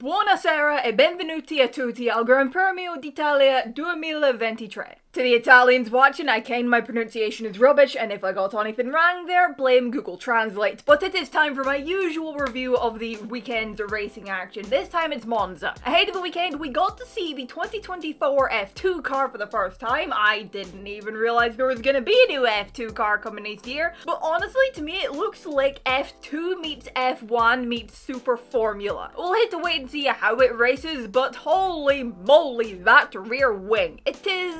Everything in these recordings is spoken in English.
Buonasera e benvenuti a tutti al Gran Premio d'Italia 2023. To the Italians watching, I claim my pronunciation is rubbish, and if I got anything wrong there, blame Google Translate. But it is time for my usual review of the weekend racing action. This time it's Monza. Ahead of the weekend, we got to see the 2024 F2 car for the first time. I didn't even realize there was gonna be a new F2 car coming this year. But honestly, to me, it looks like F2 meets F1 meets Super Formula. We'll have to wait and see how it races, but holy moly, that rear wing. It is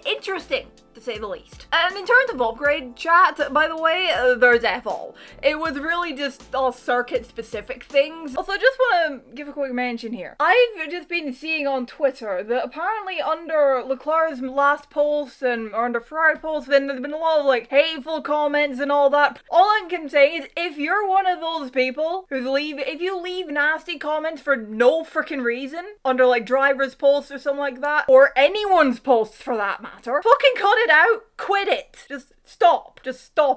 interesting, to say the least. And in terms of upgrade chat, by the way, there's F-all. It was really just all circuit-specific things. Also, I just want to give a quick mention here. I've just been seeing on Twitter that apparently under Leclerc's last post or under Ferrari post, then there's been a lot of like hateful comments and all that. All I can say is if you're one of those people if you leave nasty comments for no freaking reason under like drivers' posts or something like that, or anyone's posts for that matter, fucking cut it out, quit it. Just stop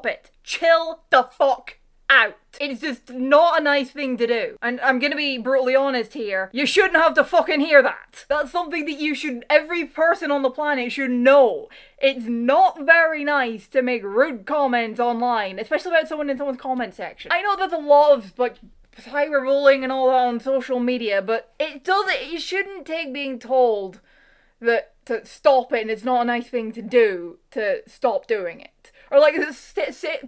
it. Chill the fuck out. It's just not a nice thing to do. And I'm gonna be brutally honest here. You shouldn't have to fucking hear that. That's something that every person on the planet should know. It's not very nice to make rude comments online, especially about someone in someone's comment section. I know there's a lot of like cyberbullying and all that on social media, but you shouldn't take being told that to stop it and it's not a nice thing to do to stop doing it. Or like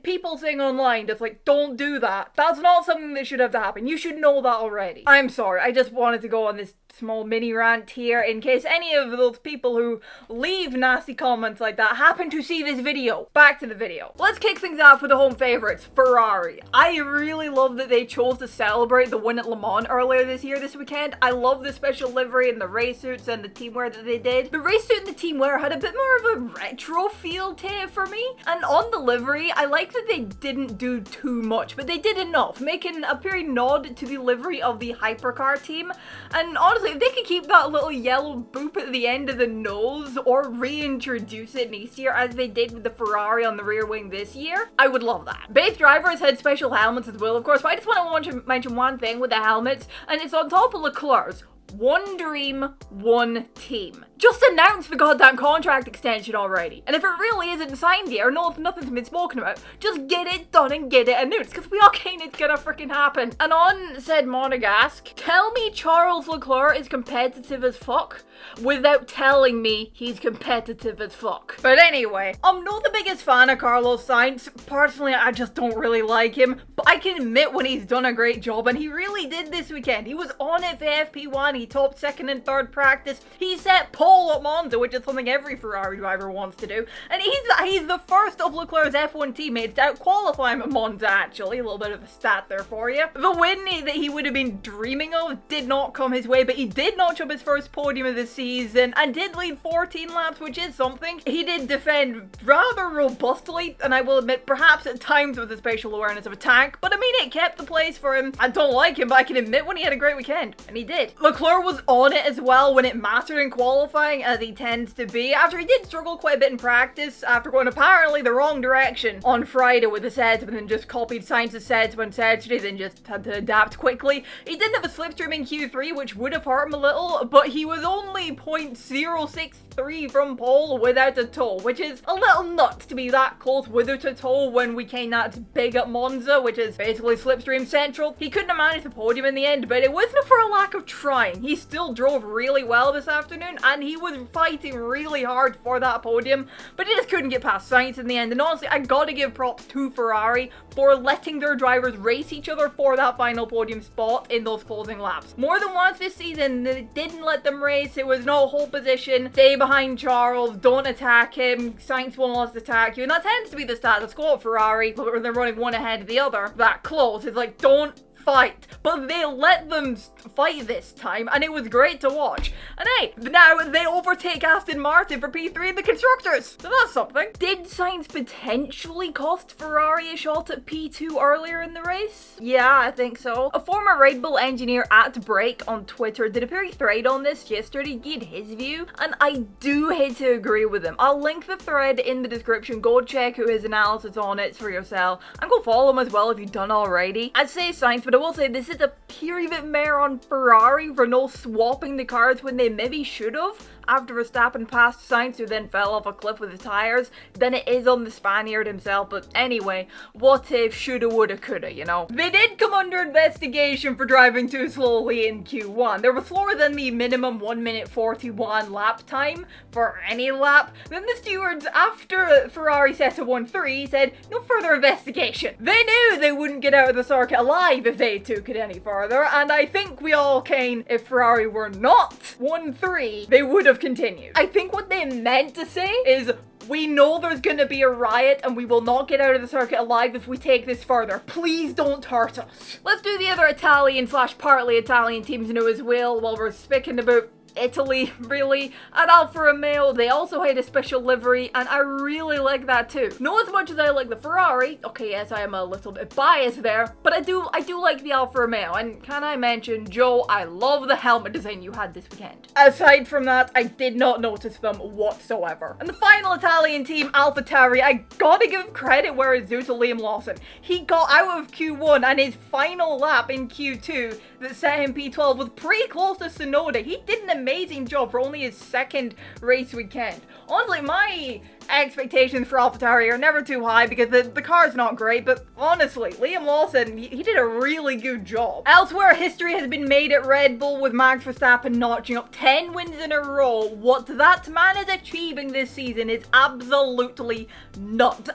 people saying online just like, don't do that. That's not something that should have to happen. You should know that already. I'm sorry, I just wanted to go on this small mini rant here in case any of those people who leave nasty comments like that happen to see this video. Back to the video. Let's kick things off with the home favorites, Ferrari. I really love that they chose to celebrate the win at Le Mans earlier this weekend. I love the special livery and the race suits and the teamwear that they did. The race suit and the teamwear had a bit more of a retro feel to it for me. And on the livery, I like that they didn't do too much, but they did enough, making a pure nod to the livery of the hypercar team. And honestly, if they could keep that little yellow boop at the end of the nose or reintroduce it next year as they did with the Ferrari on the rear wing this year, I would love that. Both drivers had special helmets as well, of course, but I just want to mention one thing with the helmets, and it's on top of Leclerc's. One dream, one team. Just announce the goddamn contract extension already. And if it really isn't signed yet, or nothing's been spoken about, just get it done and get it announced, because we all can't it's gonna freaking happen. And on said Monegasque, tell me Charles Leclerc is competitive as fuck without telling me he's competitive as fuck. But anyway, I'm not the biggest fan of Carlos Sainz. Personally, I just don't really like him, but I can admit when he's done a great job, and he really did this weekend. He was on it for FP1, he topped second and third practice, he set pole at Monza, which is something every Ferrari driver wants to do, and he's the first of Leclerc's F1 teammates to out-qualify him at Monza, actually. A little bit of a stat there for you. The win that he would have been dreaming of did not come his way, but he did notch up his first podium of the season, and did lead 14 laps, which is something. He did defend rather robustly, and I will admit, perhaps at times with a spatial awareness of a tank, but I mean, it kept the place for him. I don't like him, but I can admit when he had a great weekend, and he did. Leclerc was on it as well when it mattered in qualifying, as he tends to be, after he did struggle quite a bit in practice after going apparently the wrong direction on Friday with the sets, but then just copied Sainz's sets when Saturday, then just had to adapt quickly. He did have a slipstream in Q3, which would have hurt him a little, but he was only 0.063 from pole without a toe, which is a little nuts to be that close without a toe when we came that big at Monza, which is basically slipstream central. He couldn't have managed the podium in the end, but it wasn't for a lack of trying. He still drove really well this afternoon, and he was fighting really hard for that podium, but he just couldn't get past Sainz in the end. And honestly, I gotta give props to Ferrari for letting their drivers race each other for that final podium spot in those closing laps. More than once this season, they didn't let them race. It was no hold position, stay behind Charles, don't attack him, Sainz won't let us attack you, and that tends to be the status quo at Ferrari, but when they're running one ahead of the other that close, it's like, don't fight. But they let them fight this time, and it was great to watch. And hey, now they overtake Aston Martin for P3 in the Constructors, so that's something. Did Sainz potentially cost Ferrari a shot at P2 earlier in the race? Yeah, I think so. A former Red Bull engineer at Break on Twitter did a very thread on this yesterday, gave his view, and I do hate to agree with him. I'll link the thread in the description. Go check out his analysis on it for yourself, and go follow him as well if you've done already. I'd say Sainz would But I will say this is a peery bit mare on Ferrari for no swapping the cars when they maybe should have after Verstappen passed Sainz, who then fell off a cliff with his tyres, than it is on the Spaniard himself. But anyway, what if, shoulda, woulda, coulda, you know? They did come under investigation for driving too slowly in Q1. They were slower than the minimum 1 minute 41 lap time for any lap. Then the stewards, after Ferrari set a 1-3, said no further investigation. They knew they wouldn't get out of the circuit alive if they took it any further, and I think we all can, if Ferrari were not 1-3, they would have continued. I think what they meant to say is, we know there's gonna be a riot and we will not get out of the circuit alive if we take this further. Please don't hurt us. Let's do the other Italian / partly Italian teams now as well while we're speaking about Italy, really. At Alfa Romeo, they also had a special livery, and I really like that too. Not as much as I like the Ferrari. Okay, yes, I am a little bit biased there, but I do like the Alfa Romeo. And can I mention, Joe, I love the helmet design you had this weekend. Aside from that, I did not notice them whatsoever. And the final Italian team, AlphaTauri, I gotta give credit where it's due to Liam Lawson. He got out of Q1, and his final lap in Q2 that set him P12 was pretty close to Tsunoda. He did an amazing job for only his second race weekend. Honestly, my expectations for AlphaTauri are never too high because the car's not great, but honestly, Liam Lawson, he did a really good job. Elsewhere, history has been made at Red Bull with Max Verstappen notching up 10 wins in a row. What that man is achieving this season is absolutely nuts.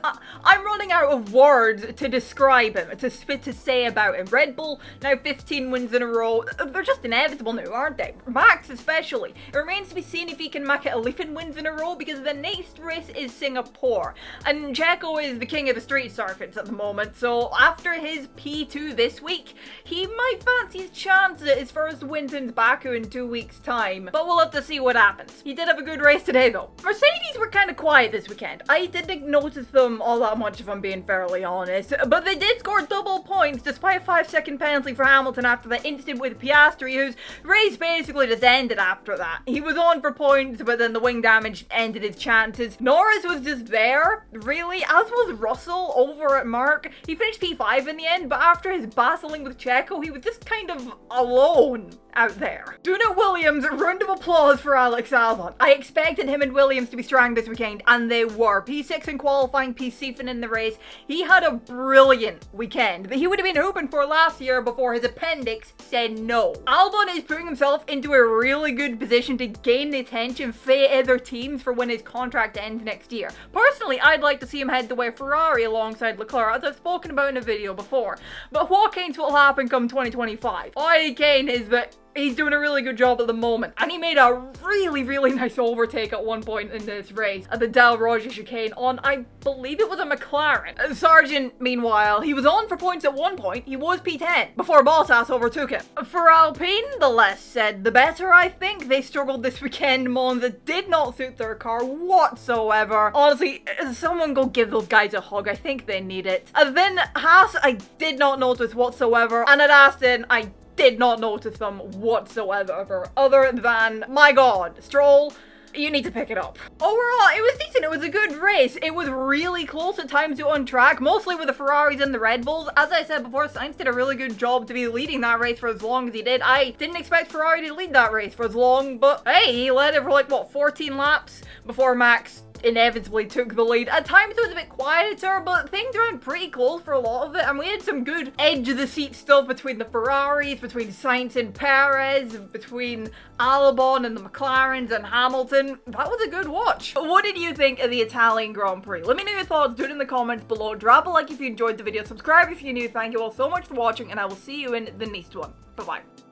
I'm running out of words to describe him, to say about him. Red Bull, now 15 wins in a row. They're just inevitable now, aren't they? Max especially. It remains to be seen if he can make it 11 wins in a row because the next race is Singapore, and Checo is the king of the street circuits at the moment, so after his P2 this week, he might fancy his chance at his first win since Baku in 2 weeks' time, but we'll have to see what happens. He did have a good race today though. Mercedes were kind of quiet this weekend. I didn't notice them all that much if I'm being fairly honest, but they did score double points despite a 5-second penalty for Hamilton after the incident with Piastri, whose race basically just ended after that. He was on for points, but then the wing damage ended his chances. Norris was just there, really, as was Russell over at Merck. He finished P5 in the end, but after his battling with Checo, he was just kind of alone out there. Donut Williams, a round of applause for Alex Albon. I expected him and Williams to be strong this weekend, and they were. P6 in qualifying, P7 in the race. He had a brilliant weekend that he would have been hoping for last year before his appendix said no. Albon is putting himself into a really good position to gain the attention of other teams for when his contract ends next year. Personally, I'd like to see him head the way of Ferrari alongside Leclerc, as I've spoken about in a video before. But what will happen come 2025? All I can is that he's doing a really good job at the moment, and he made a really nice overtake at one point in this race at the Del Roger chicane on, I believe it was a McLaren. Sargent, meanwhile, he was on for points at one point. He was P10 before Bottas overtook him. For Alpine, the less said the better, I think. They struggled this weekend. Monza did not suit their car whatsoever. Honestly, someone go give those guys a hug. I think they need it. And then Haas, I did not notice whatsoever, and at Aston, I did not notice them whatsoever, other than, my god, Stroll, you need to pick it up. Overall, it was decent. It was a good race. It was really close at times to on track, mostly with the Ferraris and the Red Bulls. As I said before, Sainz did a really good job to be leading that race for as long as he did. I didn't expect Ferrari to lead that race for as long, but hey, he led it for like, what, 14 laps before Max inevitably took the lead. At times it was a bit quieter, but things ran pretty close for a lot of it, and we had some good edge of the seat stuff between the Ferraris, between Sainz and Perez, between Albon and the McLarens and Hamilton. That was a good watch. What did you think of the Italian Grand Prix? Let me know your thoughts, do it in the comments below. Drop a like if you enjoyed the video, subscribe if you're new. Thank you all so much for watching, and I will see you in the next one. Bye bye.